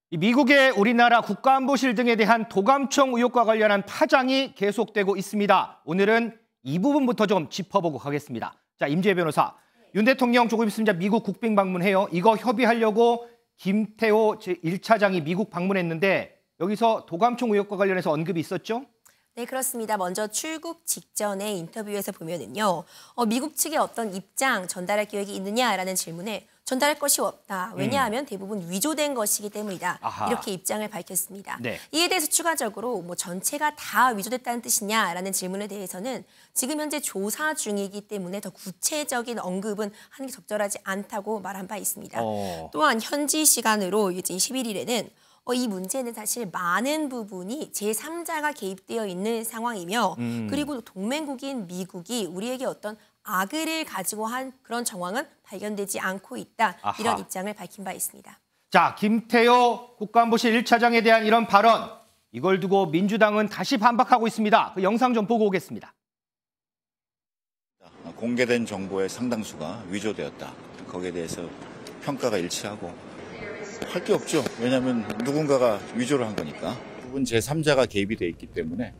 이 미국의 우리나라 국가안보실 등에 대한 도감청 의혹과 관련한 파장이 계속되고 있습니다. 오늘은 이 부분부터 좀 짚어보고 가겠습니다. 자, 임지혜 변호사, 윤 대통령 조금 있으면 미국 국빈 방문해요. 이거 협의하려고 김태호 제1차장이 미국 방문했는데 여기서 도감청 의혹과 관련해서 언급이 있었죠? 네, 그렇습니다. 먼저 출국 직전에 인터뷰에서 보면은요, 미국 측의 어떤 입장 전달할 계획이 있느냐라는 질문에 전달할 것이 없다. 왜냐하면 대부분 위조된 것이기 때문이다. 아하. 이렇게 입장을 밝혔습니다. 네. 이에 대해서 추가적으로 전체가 다 위조됐다는 뜻이냐라는 질문에 대해서는 지금 현재 조사 중이기 때문에 더 구체적인 언급은 하는 게 적절하지 않다고 말한 바 있습니다. 또한 현지 시간으로 이제 11일에는 이 문제는 사실 많은 부분이 제3자가 개입되어 있는 상황이며 그리고 동맹국인 미국이 우리에게 어떤 악의를 가지고 한 그런 정황은 발견되지 않고 있다. 아하. 이런 입장을 밝힌 바 있습니다. 자, 김태호 국가안보실 1차장에 대한 이런 발언, 이걸 두고 민주당은 다시 반박하고 있습니다. 그 영상 좀 보고 오겠습니다. 공개된 정보의 상당수가 위조되었다. 거기에 대해서 평가가 일치하고 할 게 없죠. 왜냐하면 누군가가 위조를 한 거니까. 부분 제3자가 개입이 돼 있기 때문에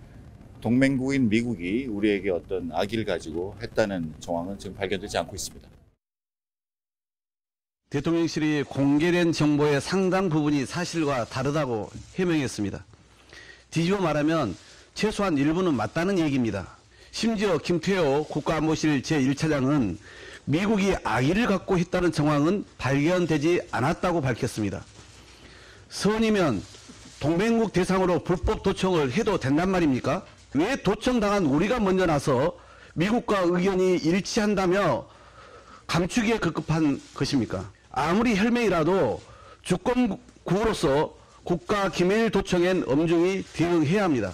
동맹국인 미국이 우리에게 어떤 악의를 가지고 했다는 정황은 지금 발견되지 않고 있습니다. 대통령실이 공개된 정보의 상당 부분이 사실과 다르다고 해명했습니다. 뒤집어 말하면 최소한 일부는 맞다는 얘기입니다. 심지어 김태호 국가안보실 제1차장은 미국이 악의를 갖고 했다는 정황은 발견되지 않았다고 밝혔습니다. 선이면 동맹국 대상으로 불법 도청을 해도 된단 말입니까? 왜 도청당한 우리가 먼저 나서 미국과 의견이 일치한다며 감추기에 급급한 것입니까? 아무리 혈맹이라도 주권국으로서 국가 기밀 도청엔 엄중히 대응해야 합니다.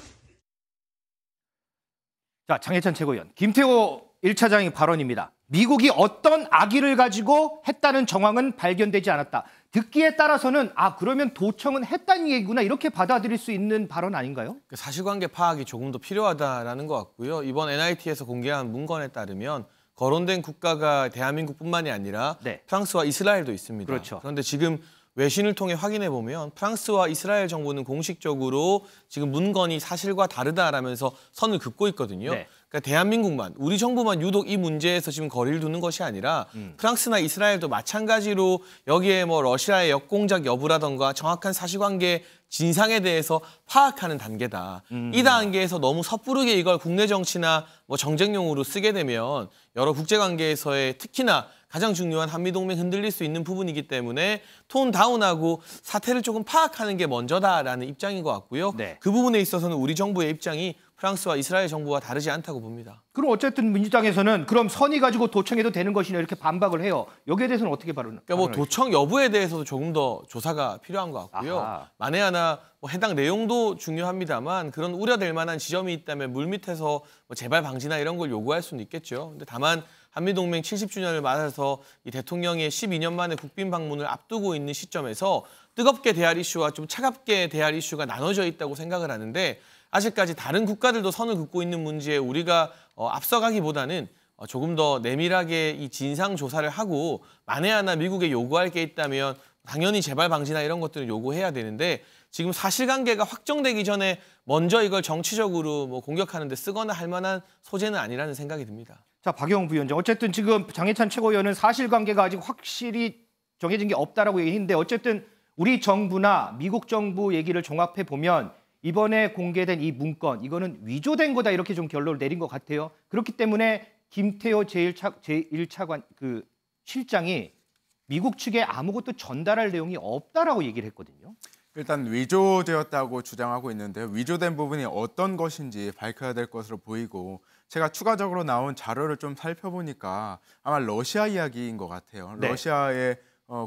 자, 장해찬 최고위원, 김태호 1차장의 발언입니다. 미국이 어떤 악의를 가지고 했다는 정황은 발견되지 않았다. 듣기에 따라서는 그러면 도청은 했다는 얘기구나 이렇게 받아들일 수 있는 발언 아닌가요? 사실관계 파악이 조금 더 필요하다라는 것 같고요. 이번 NIT에서 공개한 문건에 따르면 거론된 국가가 대한민국뿐만이 아니라 네. 프랑스와 이스라엘도 있습니다. 그렇죠. 그런데 지금 외신을 통해 확인해 보면 프랑스와 이스라엘 정부는 공식적으로 지금 문건이 사실과 다르다라면서 선을 긋고 있거든요. 네. 그러니까 대한민국만, 우리 정부만 유독 이 문제에서 지금 거리를 두는 것이 아니라 프랑스나 이스라엘도 마찬가지로 여기에 러시아의 역공작 여부라던가 정확한 사실관계 진상에 대해서 파악하는 단계다. 이 단계에서 너무 섣부르게 이걸 국내 정치나 정쟁용으로 쓰게 되면 여러 국제관계에서의 특히나 가장 중요한 한미동맹 흔들릴 수 있는 부분이기 때문에 톤 다운하고 사태를 조금 파악하는 게 먼저다라는 입장인 것 같고요. 네. 그 부분에 있어서는 우리 정부의 입장이 프랑스와 이스라엘 정부와 다르지 않다고 봅니다. 그럼 어쨌든 민주당에서는 그럼 선의 가지고 도청해도 되는 것이냐 이렇게 반박을 해요. 여기에 대해서는 어떻게 그러니까 도청 여부에 대해서도 조금 더 조사가 필요한 것 같고요. 아하. 만에 하나 해당 내용도 중요합니다만 그런 우려될 만한 지점이 있다면 물밑에서 재발 방지나 이런 걸 요구할 수는 있겠죠. 근데 다만 한미동맹 70주년을 맞아서 이 대통령의 12년 만에 국빈 방문을 앞두고 있는 시점에서 뜨겁게 대할 이슈와 좀 차갑게 대할 이슈가 나눠져 있다고 생각을 하는데 아직까지 다른 국가들도 선을 긋고 있는 문제에 우리가 앞서가기보다는 조금 더 내밀하게 이 진상 조사를 하고 만에 하나 미국에 요구할 게 있다면 당연히 재발 방지나 이런 것들을 요구해야 되는데 지금 사실관계가 확정되기 전에 먼저 이걸 정치적으로 공격하는 데 쓰거나 할 만한 소재는 아니라는 생각이 듭니다. 자, 박영웅 부위원장, 어쨌든 지금 장해찬 최고위원은 사실관계가 아직 확실히 정해진 게 없다라고 얘기했는데 어쨌든 우리 정부나 미국 정부 얘기를 종합해 보면 이번에 공개된 이 문건, 이거는 위조된 거다 이렇게 좀 결론을 내린 것 같아요. 그렇기 때문에 김태호 제1차관 실장이 미국 측에 아무것도 전달할 내용이 없다라고 얘기를 했거든요. 일단 위조되었다고 주장하고 있는데요. 위조된 부분이 어떤 것인지 밝혀야 될 것으로 보이고 제가 추가적으로 나온 자료를 좀 살펴보니까 아마 러시아 이야기인 것 같아요. 네. 러시아의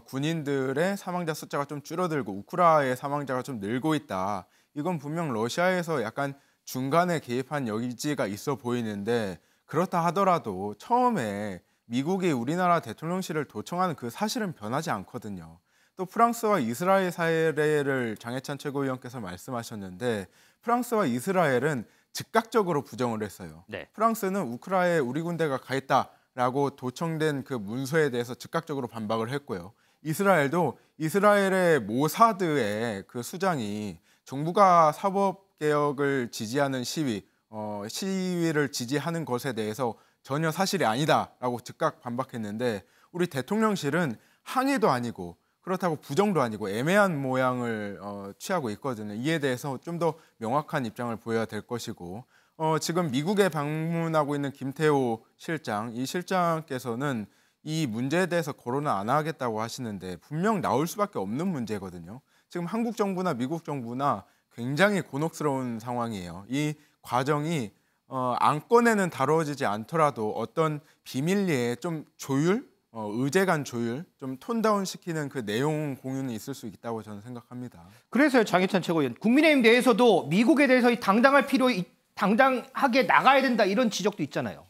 군인들의 사망자 숫자가 좀 줄어들고 우크라이나의 사망자가 좀 늘고 있다. 이건 분명 러시아에서 약간 중간에 개입한 여지가 있어 보이는데 그렇다 하더라도 처음에 미국이 우리나라 대통령실을 도청하는 그 사실은 변하지 않거든요. 또 프랑스와 이스라엘 사례를 장해찬 최고위원께서 말씀하셨는데 프랑스와 이스라엘은 즉각적으로 부정을 했어요. 네. 프랑스는 우크라이나에 우리 군대가 가 있다라고 도청된 그 문서에 대해서 즉각적으로 반박을 했고요. 이스라엘도 이스라엘의 모사드의 그 수장이 정부가 사법개혁을 지지하는 시위를 지지하는 것에 대해서 전혀 사실이 아니다라고 즉각 반박했는데 우리 대통령실은 항의도 아니고 그렇다고 부정도 아니고 애매한 모양을 취하고 있거든요. 이에 대해서 좀 더 명확한 입장을 보여야 될 것이고 지금 미국에 방문하고 있는 김태호 실장, 이 실장께서는 이 문제에 대해서 거론을 안 하겠다고 하시는데 분명 나올 수밖에 없는 문제거든요. 지금 한국 정부나 미국 정부나 굉장히 곤혹스러운 상황이에요. 이 과정이 안건에는 다뤄지지 않더라도 어떤 비밀리에 좀 조율, 의제 간 조율, 좀 톤다운 시키는 그 내용 공유는 있을 수 있다고 저는 생각합니다. 그래서요, 장해찬 최고위원. 국민의힘 내에서도 미국에 대해서 당당하게 나가야 된다 이런 지적도 있잖아요.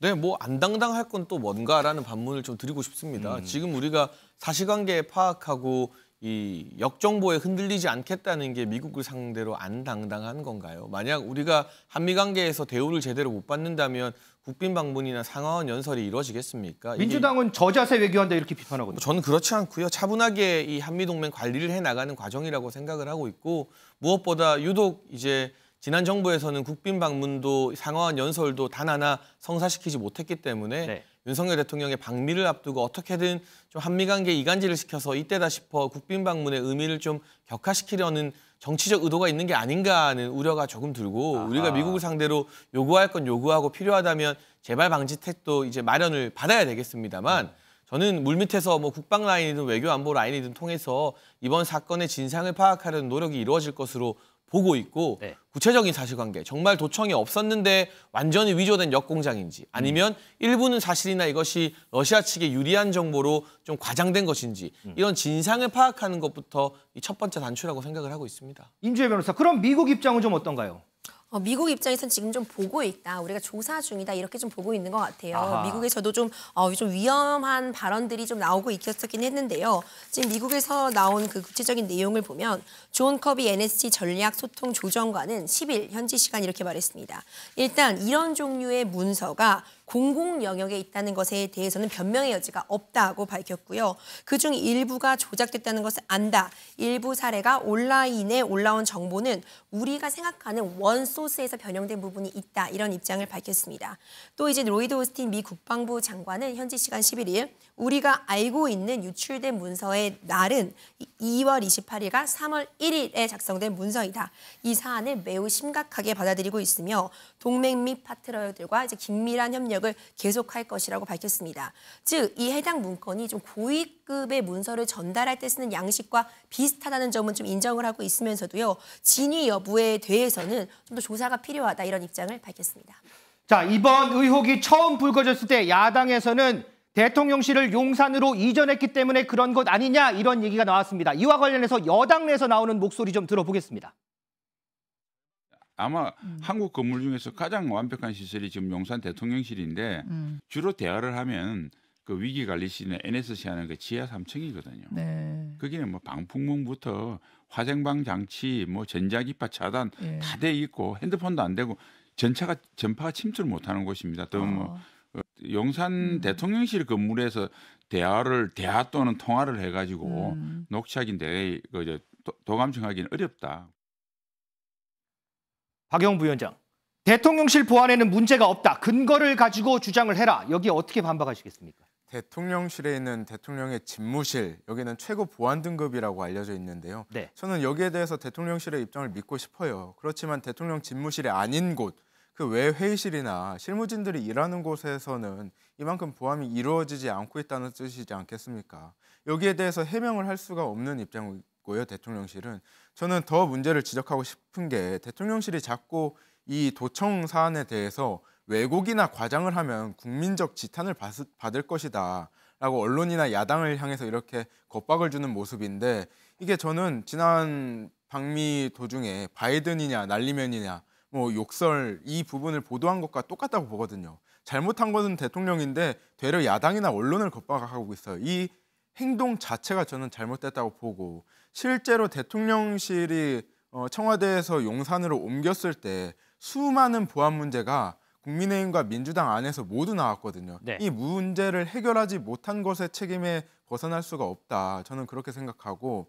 네, 뭐 안 당당할 건 또 뭔가라는 반문을 좀 드리고 싶습니다. 지금 우리가 사실관계 파악하고 이 역정보에 흔들리지 않겠다는 게 미국을 상대로 안 당당한 건가요? 만약 우리가 한미 관계에서 대우를 제대로 못 받는다면 국빈 방문이나 상하원 연설이 이루어지겠습니까? 민주당은 저자세 외교한다 이렇게 비판하거든요. 저는 그렇지 않고요. 차분하게 이 한미 동맹 관리를 해 나가는 과정이라고 생각을 하고 있고 무엇보다 유독 이제 지난 정부에서는 국빈 방문도 상하원 연설도 단 하나 성사시키지 못했기 때문에 네. 윤석열 대통령의 방미를 앞두고 어떻게든 좀 한미 관계 이간질을 시켜서 이때다 싶어 국빈 방문의 의미를 좀 격화시키려는 정치적 의도가 있는 게 아닌가 하는 우려가 조금 들고 우리가 미국을 상대로 요구할 건 요구하고 필요하다면 재발 방지책도 이제 마련을 받아야 되겠습니다만 저는 물밑에서 뭐 국방 라인이든 외교 안보 라인이든 통해서 이번 사건의 진상을 파악하려는 노력이 이루어질 것으로 보고 있고 네. 구체적인 사실관계 정말 도청이 없었는데 완전히 위조된 역공장인지 아니면 일부는 사실이나 이것이 러시아 측에 유리한 정보로 좀 과장된 것인지 이런 진상을 파악하는 것부터 이 첫 번째 단추라고 생각을 하고 있습니다. 임주혜 변호사, 그럼 미국 입장은 좀 어떤가요? 미국 입장에서는 지금 좀 보고 있다. 우리가 조사 중이다. 이렇게 좀 보고 있는 것 같아요. 아하. 미국에서도 좀 위험한 발언들이 좀 나오고 있었긴 했는데요. 지금 미국에서 나온 그 구체적인 내용을 보면 존 커비 NSC 전략소통조정관은 10일 현지 시간 이렇게 말했습니다. 일단 이런 종류의 문서가 공공 영역에 있다는 것에 대해서는 변명의 여지가 없다고 밝혔고요. 그중 일부가 조작됐다는 것을 안다. 일부 사례가 온라인에 올라온 정보는 우리가 생각하는 원 소스에서 변형된 부분이 있다. 이런 입장을 밝혔습니다. 또 이제 로이드 오스틴 미 국방부 장관은 현지 시간 11일 우리가 알고 있는 유출된 문서의 날은 2월 28일과 3월 1일에 작성된 문서이다. 이 사안을 매우 심각하게 받아들이고 있으며 동맹 및 파트너들과 이제 긴밀한 협력을 계속할 것이라고 밝혔습니다. 즉, 이 해당 문건이 좀 고위급의 문서를 전달할 때 쓰는 양식과 비슷하다는 점은 좀 인정을 하고 있으면서도요. 진위 여부에 대해서는 좀 더 조사가 필요하다 이런 입장을 밝혔습니다. 자, 이번 의혹이 처음 불거졌을 때 야당에서는 대통령실을 용산으로 이전했기 때문에 그런 것 아니냐 이런 얘기가 나왔습니다. 이와 관련해서 여당 내에서 나오는 목소리 좀 들어보겠습니다. 아마 한국 건물 중에서 가장 완벽한 시설이 지금 용산 대통령실인데 주로 대화를 하면 그 위기관리실이나 NSC 하는 그 지하 3층이거든요. 네. 거기는 뭐 방풍망부터 화생방 장치, 뭐 전자기파 차단 다 돼 있고 핸드폰도 안 되고 전파가 침투를 못하는 곳입니다. 또 뭐 용산 대통령실 건물에서 대화 또는 통화를 해가지고 녹취하기인데 도감청하기는 어렵다. 박영 부위원장, 대통령실 보안에는 문제가 없다. 근거를 가지고 주장을 해라. 여기에 어떻게 반박하시겠습니까? 대통령실에 있는 대통령의 집무실, 여기는 최고 보안 등급이라고 알려져 있는데요. 네. 저는 여기에 대해서 대통령실의 입장을 믿고 싶어요. 그렇지만 대통령 집무실이 아닌 곳, 그 외 회의실이나 실무진들이 일하는 곳에서는 이만큼 보안이 이루어지지 않고 있다는 뜻이지 않겠습니까? 여기에 대해서 해명을 할 수가 없는 입장이고요. 대통령실은. 저는 더 문제를 지적하고 싶은 게 대통령실이 자꾸 이 도청 사안에 대해서 왜곡이나 과장을 하면 국민적 지탄을 받을 것이다 라고 언론이나 야당을 향해서 이렇게 겁박을 주는 모습인데 이게 저는 지난 방미 도중에 바이든이냐 날리면이냐 뭐 욕설 이 부분을 보도한 것과 똑같다고 보거든요. 잘못한 것은 대통령인데 되려 야당이나 언론을 겁박하고 있어요. 이 행동 자체가 저는 잘못됐다고 보고 실제로 대통령실이 청와대에서 용산으로 옮겼을 때 수많은 보안 문제가 국민의힘과 민주당 안에서 모두 나왔거든요. 네. 이 문제를 해결하지 못한 것의 책임에 벗어날 수가 없다. 저는 그렇게 생각하고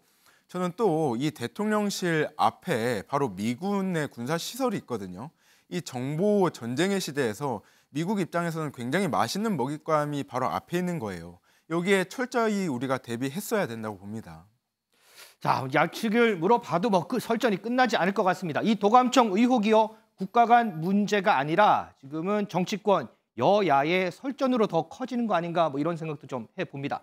저는 또 이 대통령실 앞에 바로 미군의 군사 시설이 있거든요. 이 정보 전쟁의 시대에서 미국 입장에서는 굉장히 맛있는 먹잇감이 바로 앞에 있는 거예요. 여기에 철저히 우리가 대비했어야 된다고 봅니다. 자, 야측을 물어봐도 뭐 설전이 끝나지 않을 것 같습니다. 이 도감청 의혹이요, 국가 간 문제가 아니라 지금은 정치권, 여야의 설전으로 더 커지는 거 아닌가, 뭐 이런 생각도 좀 해봅니다.